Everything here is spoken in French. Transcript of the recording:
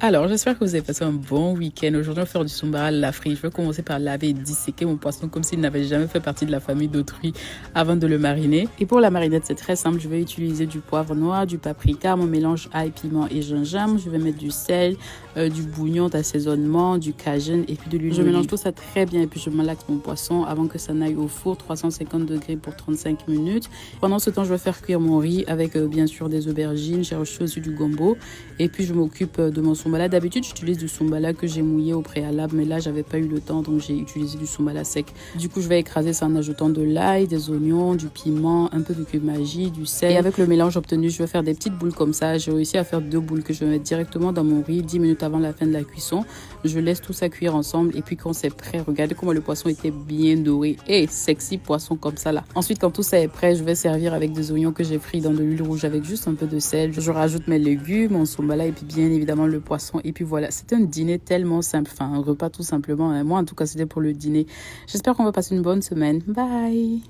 Alors, j'espère que vous avez passé un bon week-end. Aujourd'hui, on va faire du sombara à la frite. Je vais commencer par laver et disséquer mon poisson comme s'il n'avait jamais fait partie de la famille d'autrui avant de le mariner. Et pour la marinade, c'est très simple. Je vais utiliser du poivre noir, du paprika, mon mélange ail, piment et gingembre. Je vais mettre du sel, du bouillon d'assaisonnement, du cajun et puis de l'huile. Je mélange tout ça très bien et puis je malaxe mon poisson avant que ça n'aille au four 350 degrés pour 35 minutes. Pendant ce temps, je vais faire cuire mon riz avec bien sûr des aubergines. J'ai reçu aussi du gombo et puis je m'occupe de mon sombala. D'habitude, j'utilise du sombala que j'ai mouillé au préalable, mais là, j'avais pas eu le temps, donc j'ai utilisé du sombala sec. Du coup, je vais écraser ça en ajoutant de l'ail, des oignons, du piment, un peu de cumin, du sel. Et avec le mélange obtenu, je vais faire des petites boules comme ça. J'ai réussi à faire 2 boules que je vais mettre directement dans mon riz 10 minutes avant la fin de la cuisson. Je laisse tout ça cuire ensemble et puis quand c'est prêt, regardez comment le poisson était bien doré et sexy poisson comme ça là. Ensuite, quand tout ça est prêt, je vais servir avec des oignons que j'ai frits dans de l'huile rouge avec juste un peu de sel. Je rajoute mes légumes, mon sombala et puis bien évidemment le poisson. Et puis voilà, c'est un dîner tellement simple, enfin un repas tout simplement. Moi en tout cas, c'était pour le dîner. J'espère qu'on va passer une bonne semaine. Bye!